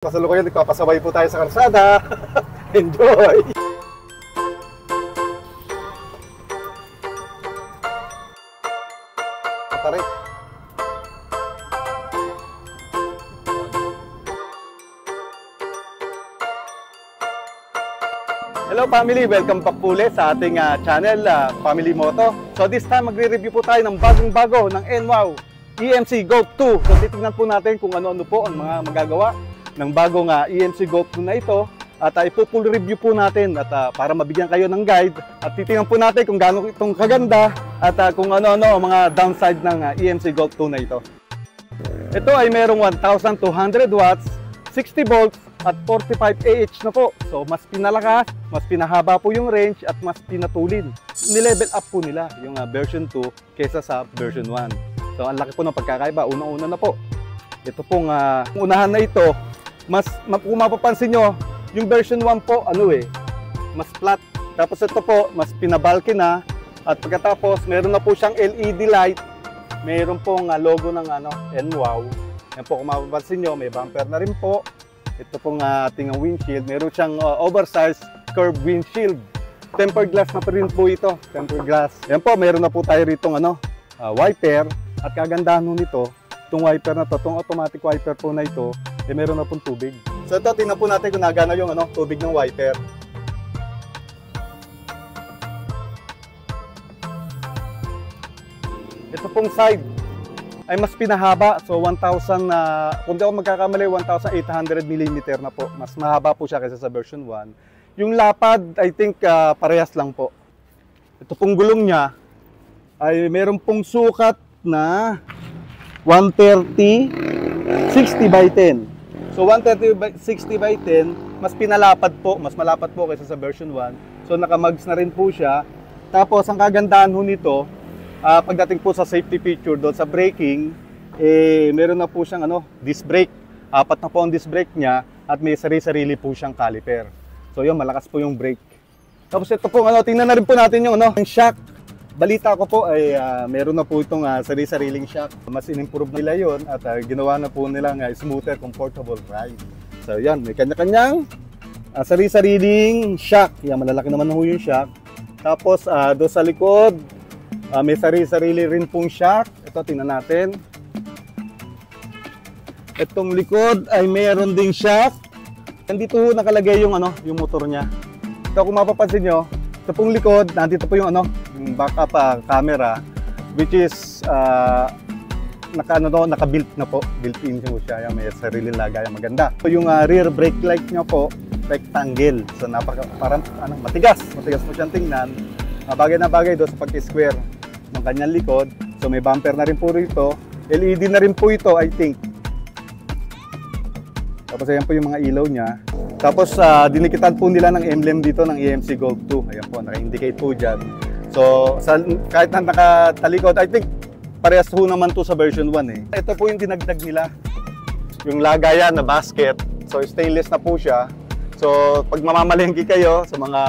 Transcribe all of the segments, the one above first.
Kasalukuyan, nagpapasabay po tayo sa kalsada. Enjoy! Tarik. Hello family! Welcome back po ulit sa ating channel, Family Moto. So this time magre-review po tayo ng bagong-bago ng NWOW EMC Go 2. So titignan po natin kung ano-ano po ang mga magagawa ng bagong EMC Go 2 na ito. At ipo-full review po natin at para mabigyan kayo ng guide. At titingnan po natin kung gaano itong kaganda at kung ano-ano ang mga downside ng EMC Go 2 na ito. Ito ay merong 1,200 watts, 60 volts at 45 AH na po. So mas pinalakas, mas pinahaba po yung range at mas pinatulin. Nilevel up po nila yung version 2 kaysa sa version 1. So ang laki po ng pagkakaiba, unang-una na po. Ito pong unahan na ito, kung mapapansin nyo, yung version 1 po, mas flat. Tapos ito po, mas pinabalki na. At pagkatapos, meron na po siyang LED light. Meron pong logo ng NWOW. Yan po, kung mapapansin nyo, may bumper na rin po. Ito pong ating windshield. Meron siyang oversized curved windshield. Tempered glass na pa rin po ito. Tempered glass. Yan po, meron na po tayo rito wiper. At kagandahan nito, itong wiper na to, itong automatic wiper po na ito, meron na pong tubig. So ito, tingnan po natin kung nagana yung tubig ng wiper. Ito pong side ay mas pinahaba. So 1,000, kung di ako magkakamali, 1,800 mm na po. Mas mahaba po siya kaysa sa version 1. Yung lapad, I think parehas lang po. Ito pong gulong niya ay meron pong sukat na 130 60 by 10. So 130 by 60 by 10, mas pinalapad po, mas malapad po kaysa sa version 1. So naka-mugs na rin po siya. Tapos ang kagandahan nito, pagdating po sa safety feature doon sa braking, meron na po siyang disc brake. 4 na po ang disc brake niya at may sarili-sarili po siyang caliper. So yun, malakas po yung brake. Tapos ito po, tingnan na rin po natin yung shock. Balita ko po ay meron na po itong sarili-sariling shock. Mas in-improve nila yon at ginawa na po nilang smoother, comfortable ride. So yan, may kanya-kanyang sarili-sariling shock. Yan, malalaki naman ho yung shock. Tapos doon sa likod, may sarili-sarili rin pong shock. Ito, tingnan natin. Itong likod ay mayroon ding shock. Nandito ho nakalagay yung motor niya. Ito, kung mapapansin nyo, ito pong likod, nandito po yung yung backup camera, which is naka-built na po, built-in siya, may sariling lagayan, maganda. So, yung rear brake light niya po, rectangle, so parang matigas po siyang tingnan. Bagay na bagay doon sa pag-square ng kanyang likod. So may bumper na rin po rito, LED na rin po ito, I think. Tapos ayan po yung mga ilaw niya. Tapos dinikitan po nila ng emblem dito ng EMC Go 2. Ayan po, naka-indicate po dyan. So kahit na nakatalikod, I think parehas po naman to sa version 1 Ito po yung dinagdag nila. Yung lagayan na basket. So stainless na po siya. So pag mamamalengke kayo sa mga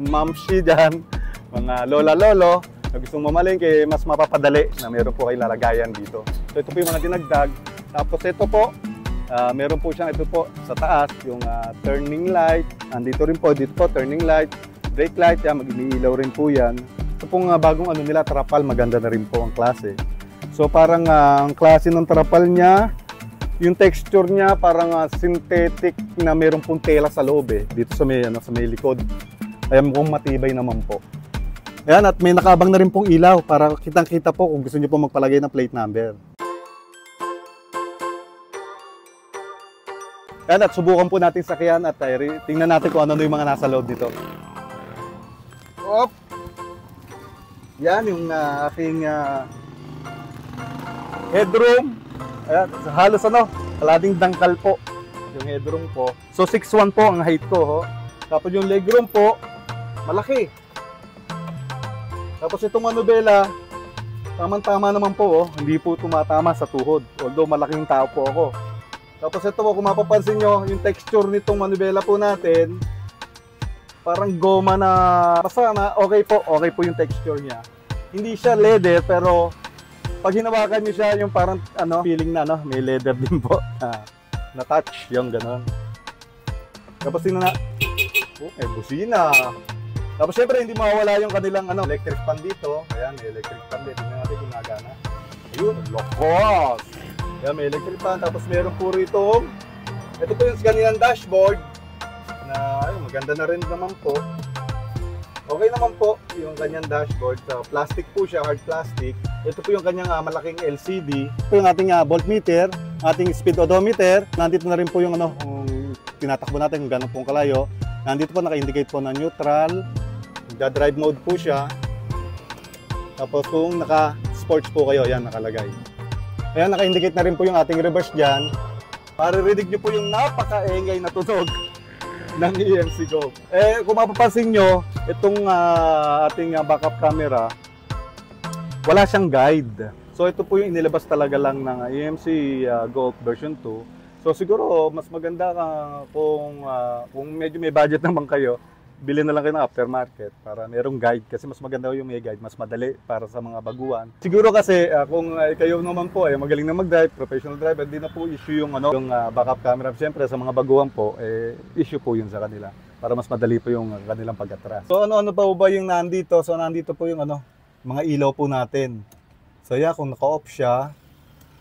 mamshi dyan, mga lola-lolo, na gustong mamalengke, mas mapapadali na meron po kayo lalagayan dito. So ito po yung mga dinagdag. Tapos ito po, meron po siyang ito po sa taas, yung turning light. Andito rin po, dito po, turning light, brake light, mag-iniilaw rin po yan. Ito pong bagong nila, trapal, maganda na rin po ang klase. So parang ang klase ng trapal niya, yung texture niya parang synthetic na meron pong tela sa loob dito sa may, sa may likod. Kaya mukhang matibay naman po. Ayan, at may nakabang na rin pong ilaw para kitang-kita po kung gusto niyo po magpalagay ng plate number. Yan, at subukan po natin sakyan at tingnan natin kung ano yung mga nasa loob dito. Op! Yan yung aking headroom. Ayan, halos kalading dangkal po yung headroom po. So 6'1 po ang height ko. Tapos yung legroom po, malaki. Tapos itong manubela, tamang-tama naman po. Hindi po tumatama sa tuhod. Although malaking tao po ako. Tapos ito po, kung mapapansin nyo, yung texture nitong manubela po natin, parang goma na pasama. Okay po yung texture niya. Hindi siya leather, pero pag hinawakan nyo siya, yung parang feeling na may leather din po. na touch, yung ganon. Tapos tingnan na, busina. Tapos syempre hindi mawawala yung kanilang electric fan dito. Ayan, may electric fan din. Tingnan natin kung nagana. Ayun, lokos. Ayan, may electric fan. Tapos meron po rito, ito po yung kanilang dashboard na maganda na rin naman po. Okay naman po yung kanyang dashboard. So, plastic po siya, hard plastic. Ito po yung kanyang malaking LCD. Ito yung ating voltmeter, ating speed odometer. Nandito na rin po yung kung tinatakbo natin kung gano'n pong kalayo. Nandito po naka-indicate po na neutral. Nagda-drive mode po siya. Tapos kung naka-sports po kayo, yan nakalagay. Ayan, naka-indicate na rin po yung ating reverse dyan. Maririnig nyo po yung napaka-engay na tunog ng EMC Go. Kung mapapansin nyo, itong ating backup camera, wala siyang guide. So ito po yung inilabas talaga lang ng EMC Go version 2. So siguro mas maganda kung medyo may budget naman kayo, bilhin na lang kayo ng aftermarket para merong guide. Kasi mas maganda yung may guide, mas madali para sa mga baguhan. Siguro kasi kung kayo naman po magaling na mag-drive, professional driver, hindi na po issue yung backup camera. Siyempre sa mga baguhan po, issue po yun sa kanila para mas madali po yung kanilang pag-atras. So ano pa ba yung nandito? So nandito po yung mga ilaw po natin. So yan, kung naka-off siya,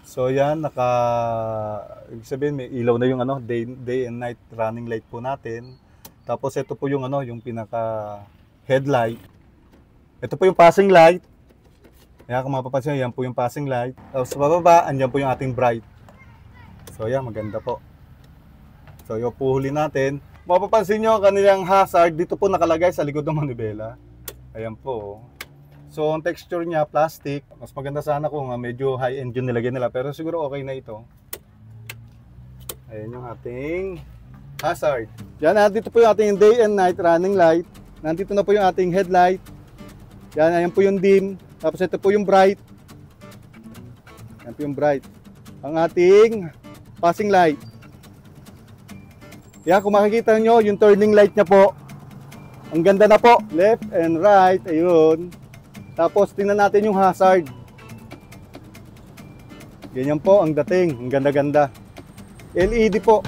so yan, ibig sabihin may ilaw na yung day and night running light po natin. Tapos ito po yung yung pinaka headlight. Ito po yung passing light. Kaya kung mapapansin nyo, yan po yung passing light. Tapos sa bababa, andyan po yung ating bright. So yan, maganda po. So yung puhuli natin. Mapapansin nyo, kanilang hazard, dito po nakalagay sa likod ng manibela. Ayan po. So ang texture niya, plastic. Mas maganda sana kung medyo high-end yung nilagay nila. Pero siguro okay na ito. Ayan yung ating hazard. Yan, nandito po yung ating day and night running light. Nandito na po yung ating headlight. Yan, ayan po yung dim. Tapos ito po yung bright. Yan po yung bright. Ang ating passing light. Yan, kung makikita nyo, yung turning light niya po. Ang ganda na po. Left and right. Ayun. Tapos tingnan natin yung hazard. Ganyan po ang dating. Ang ganda-ganda. LED po.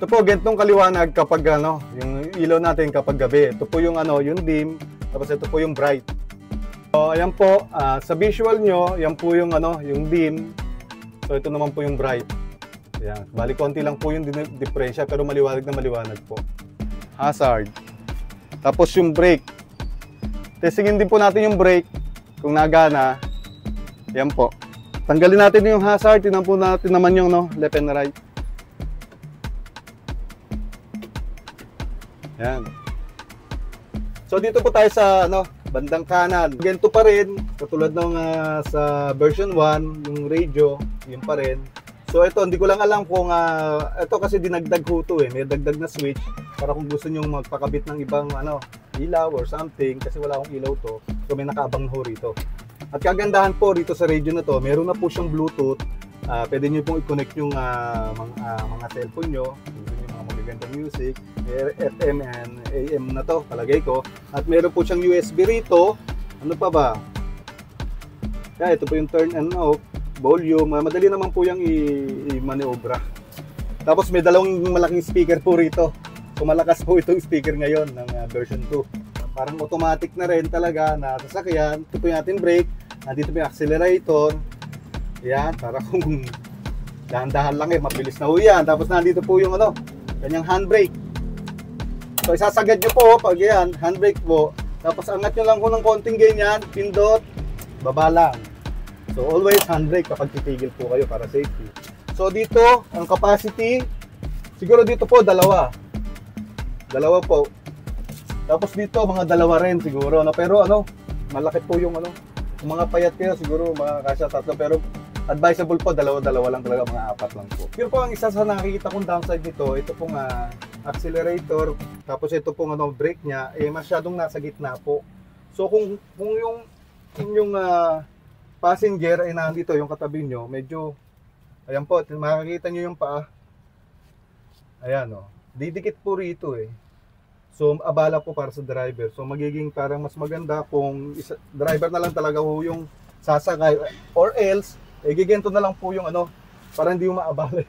Ito po, gantong kaliwanag kapag yung ilaw natin kapag gabi. Ito po yung yung dim, tapos ito po yung bright. So ayan po, sa visual nyo, yan po yung yung dim. So ito naman po yung bright. Ayan, bali konti lang po yung diferensya pero maliwanag na maliwanag po. Hazard. Tapos yung brake. Testingin din po natin yung brake kung nagana. Yan po. Tanggalin natin yung hazard, tingnan po natin naman yung left and right. Yan. So dito po tayo sa bandang kanan. Ganito pa rin, katulad ng sa version 1, yung radio, yun pa rin. So ito, hindi ko lang alam kung ito kasi dinagdag ho to may dagdag na switch para kung gusto niyo magpakabit ng ibang ilaw or something kasi wala akong ilaw to. So may nakaabang ho rito. At kagandahan po rito sa radio na to, meron na po siyang Bluetooth. Pwede niyo pong i-connect yung mga cellphone niyo. Magagandang music, FM and AM na to, palagay ko. At meron po siyang USB rito. Ano pa ba? Kaya ito po yung turn and off, volume. Madali naman po yung i-maniobra. Tapos may dalawang malaking speaker po rito. So malakas po itong speaker ngayon ng version 2. Parang automatic na rin talaga na sasakyan. Ito po yung ating brake. Nandito po yung accelerator. Yan, para kung dahan-dahan lang mabilis na ho yan. Tapos nandito po yung kanyang handbrake. So isasagad nyo po pag yan, handbrake po. Tapos angat nyo lang po ng konting ganyan, pindot, baba lang. So always handbrake kapag titigil po kayo para safety. So dito, ang capacity, siguro dito po dalawa. Dalawa po. Tapos dito mga dalawa rin siguro. Pero malaki po yung kung mga payat kayo siguro makakasya tatlo. Pero advisable po, dalawa lang talaga, mga apat lang po. Yun po ang isa sa nakikita kong downside nito, ito pong accelerator, tapos ito pong brake niya, masyadong nasa gitna po. So kung yung inyong passenger ay nandito, yung katabi nyo, medyo, ayan po, makikita nyo yung paa. Ayan didikit po rito So abala po para sa driver. So magiging parang mas maganda kung driver na lang talaga po yung sasakay, or else, gigento na lang po yung para hindi mo maabala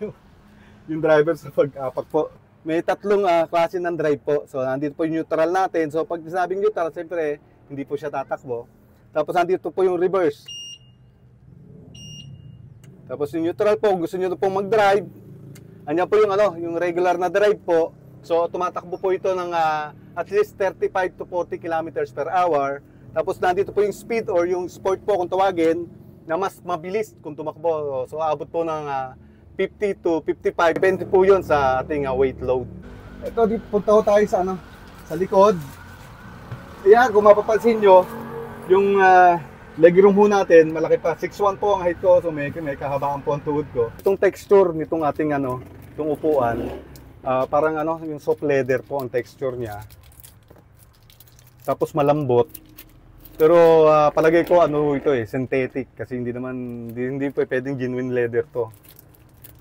yung driver sa pag-apak po. May tatlong klase ng drive po. So, nandito po yung neutral natin. So, pag sinabing neutral, siyempre, hindi po siya tatakbo. Tapos, nandito po yung reverse. Tapos, yung neutral po, gusto nyo po mag-drive. Anyan po yung, yung regular na drive po. So, tumatakbo po ito ng at least 35 to 40 kilometers per hour. Tapos, nandito po yung speed or yung sport po kung tawagin na mas mabilis kung tumakbo. So, aabot po ng 50 to 55. Depende po yun sa ating weight load. Ito, punta ko tayo sa, sa likod. Ayan, kung mapapansin nyo, yung legroom ho natin, malaki pa. 6'1 po ang height ko, so may kahabaan po ang tuhod ko. Itong texture nitong ating itong upuan, parang yung soft leather po ang texture niya. Tapos malambot. Pero palagay ko ito synthetic kasi hindi po pwedeng genuine leather to.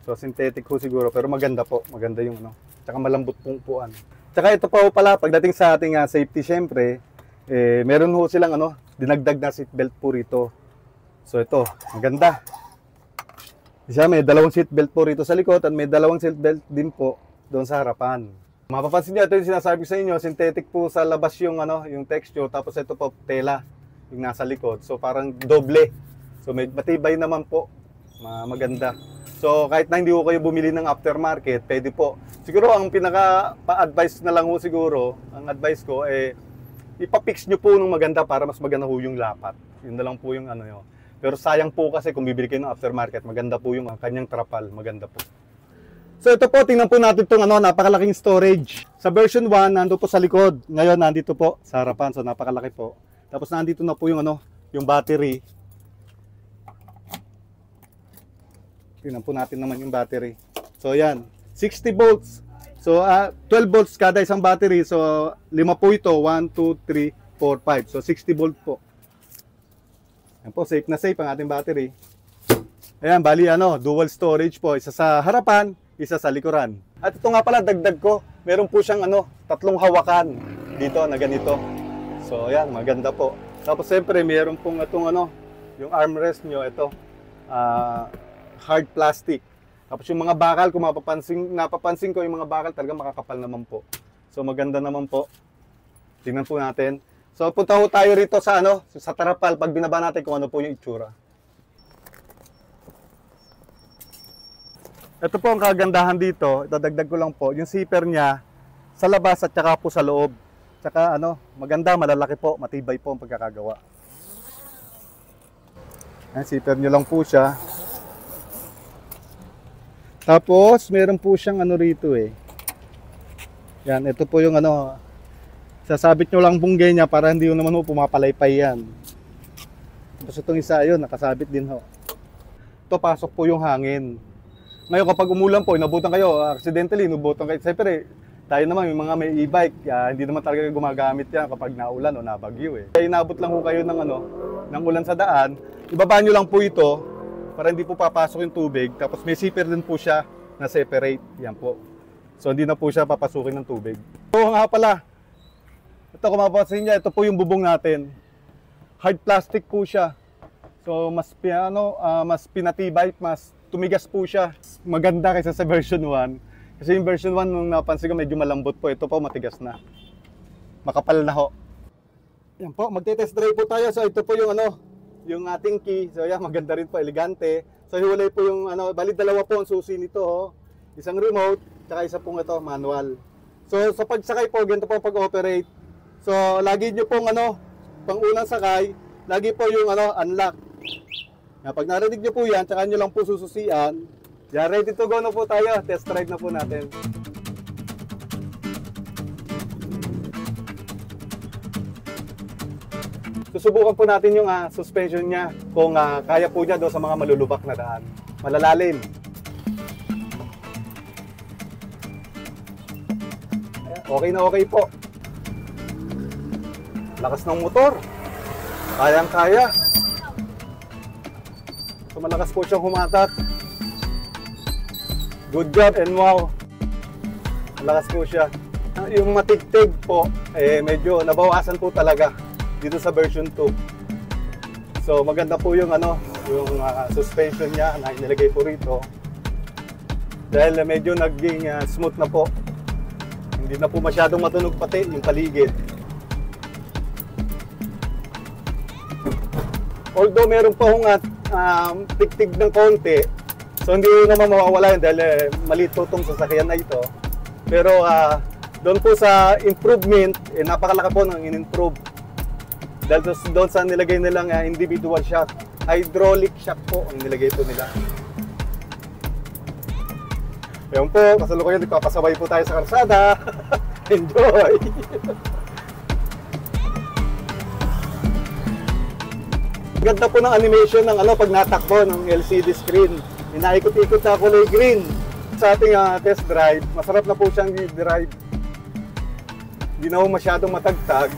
So synthetic ho siguro, pero maganda po, maganda yung tsaka malambot pong upuan. Tsaka ito pa pala pagdating sa ating safety syempre, meron ho silang dinagdag na seatbelt po rito. So ito, maganda. Isa may dalawang seatbelt po rito sa likod at may dalawang seatbelt din po doon sa harapan. Mapapansin niyo ito yung sinasabi sa inyo, synthetic po sa labas yung yung texture, tapos ito po tela yung nasa likod. So parang doble. So may matibay naman po. Maganda. So kahit na hindi ko kayo bumili ng aftermarket, pwede po. Siguro ang pinaka-advice na lang ho siguro, ang advice ko ipapix nyo po ng maganda para mas maganda ho yung lapat. Yun na lang po yung yun. Pero sayang po kasi kung bibili kayo ng aftermarket, maganda po yung kanyang trapal, maganda po. So ito po, tingnan po natin itong napakalaking storage. Sa version 1, nandito po sa likod. Ngayon, nandito po sa harapan. So napakalaki po. Tapos nandito na po yung yung battery. Tingnan po natin naman yung battery. So yan, 60 volts. So 12 volts kada isang battery. So 5 po ito, 1, 2, 3, 4, 5. So 60 volt po. Yan po, safe na safe ang ating battery. Ayan, bali dual storage po. Isa sa harapan, isa sa likuran. At ito nga pala, dagdag ko. Meron po siyang tatlong hawakan dito na ganito. So ayan, maganda po. Tapos siyempre, meron pong itong yung armrest nyo, ito. Hard plastic. Tapos yung mga bakal, kung napapansin ko yung mga bakal, talaga makakapal naman po. So maganda naman po. Tingnan po natin. So punta ho tayo rito sa sa trapal pag binaba natin kung ano po yung itsura. Ito po ang kagandahan dito. Idadagdag ko lang po, yung zipper niya sa labas at saka po sa loob. Tsaka maganda, malalaki po, matibay po ang pagkakagawa. Ayan, zipper nyo lang po siya. Tapos, meron po siyang rito Yan, ito po yung sasabit nyo lang bunggay niya para hindi naman pumapalaypay yan. Tapos itong isa yun, nakasabit din ho. Ito, pasok po yung hangin. Ngayon kapag umulan po, inabutan kayo, accidentally inubutan kayo. Siyempre, tayo naman, yung mga may e-bike, hindi naman talaga gumagamit yan kapag naulan o nabagyo Kaya inabot lang po kayo ng ulan sa daan, ibaba nyo lang po ito para hindi po papasok yung tubig. Tapos may zipper din po siya na separate. Yan po. So hindi na po siya papasukin ng tubig. So nga pala, ito kung mapapansin niya, ito po yung bubong natin. Hard plastic po siya. So mas pinatibay, mas tumigas po siya. Maganda kaysa sa version 1. Kasi yung version 1, nung napansin ko, medyo malambot po. Ito po, matigas na. Makapal na ho. Yan po, magte-test drive po tayo. So ito po yung yung ating key. So yan, maganda rin po, elegante. So hiwalay po yung bali dalawa po ang susi nito. Isang remote, tsaka isa pong ito, manual. So sa pagsakay po, ganito po pag-operate. So lagi nyo pong pang unang sakay, lagi po yung unlock. Pag narinig nyo po yan, tsaka nyo lang po sususian. Yan, ready to go na po tayo. Test drive na po natin. Susubukan po natin yung suspension niya kung kaya po niya doon sa mga malulubak na daan. Malalalim. Okay na okay po. Lakas ng motor. Kayang-kaya. So malakas po siyang humatak. Good job and wow. Malakas po siya. Yung matigtig po, medyo nabawasan po talaga dito sa version 2. So maganda po yung yung suspension niya na inilagay po rito. Dahil medyo naging smooth na po. Hindi na po masyadong matunog pati yung paligid. Although meron pa hong tig-tig ng konti, so hindi naman mawawala yun dahil maliit po itong sasakyan na ito. Pero doon po sa improvement, napakalaki po ng in-improve. Dahil doon sa nilagay nilang individual shock, hydraulic shock po ang nilagay po nila. Ayun po, kasalukuyan nagpapasabay po tayo sa karsada. Enjoy! Ganda po ng animation ng pag natakbo ng LCD screen. Inaikot-ikot sa kulay green sa ating test drive. Masarap na po siyang i-drive. Hindi na po masyadong matagtag.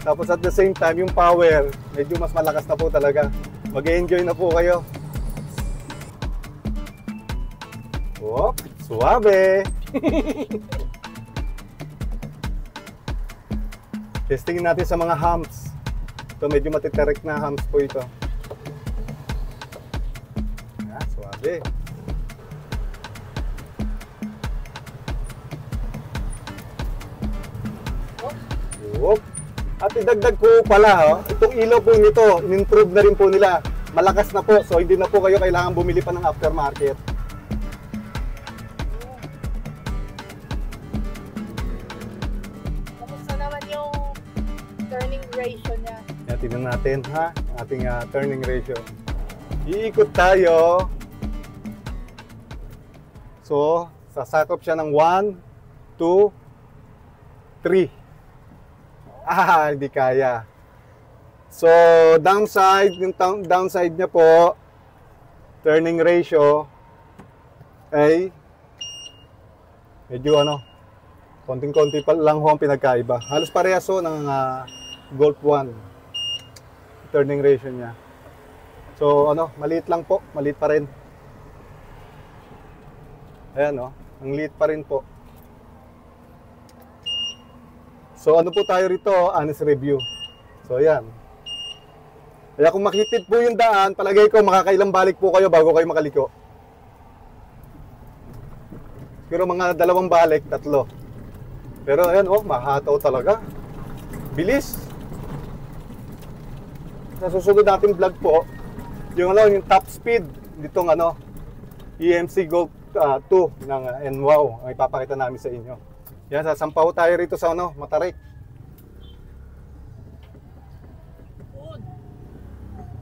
Tapos at the same time, yung power, medyo mas malakas na po talaga. Mag-enjoy na po kayo. Oh, suabe! Testingin natin sa mga humps. Ito medyo matiterek na humps po ito. Suabe. Oh. At idagdag ko pala, itong ilaw po nito, in-improve na rin po nila. Malakas na po, so hindi na po kayo kailangan bumili pa ng aftermarket. Kamusta naman yung turning ratio niya? Yan, tignan natin ating turning ratio. Iikot tayo. So, sasakop siya ng 1, 2, 3. Hindi kaya. So, downside, yung downside niya po, turning ratio ay medyo konting-konti pa lang ho ang pinagkaiba. Halos parehas ho ng Golf 1 turning ratio niya. So, maliit lang po, maliit pa rin. Ayan ang liit pa rin po. So ano po tayo rito, honest review. So ayan. Kaya kung makitid po yung daan, palagay ko makakailang balik po kayo bago kayo makaliko. Siguro mga 2 balik, 3. Pero ayan mahataw talaga. Bilis. Sa susunod nating vlog po, yung top speed nitong EMC Golf 2 ng NWOW ang ipapakita namin sa inyo. Yan, sasampaw tayo rito sa Matarik.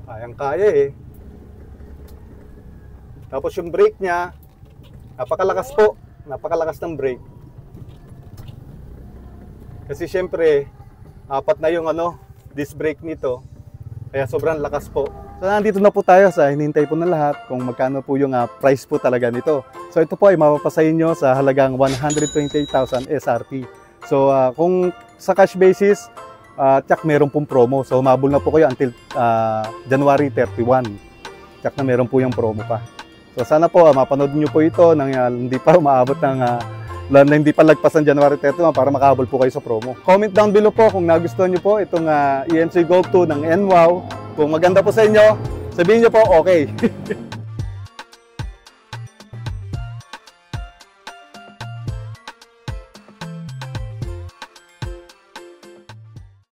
Kayang-kaya eh. Tapos yung brake niya, napakalakas po. Napakalakas ng brake. Kasi syempre, 4 na yung disc brake nito. Kaya sobrang lakas po. So nandito na po tayo sa hinihintay po ng lahat kung magkano po yung price po talaga nito. So ito po ay mapapasahin nyo sa halagang 128,000 SRP. So kung sa cash basis, tsak meron pong promo. So humabol na po kayo until January 31. Tsak na meron po yung promo pa. So sana po mapanood nyo po ito nang hindi pa umaabot ng hindi pa lagpas ng January 31 para makahabol po kayo sa promo. Comment down below po kung nagustuhan nyo po itong EMC Golf 2 ng NWOW. Kung maganda po sa inyo, sabihin nyo po okay.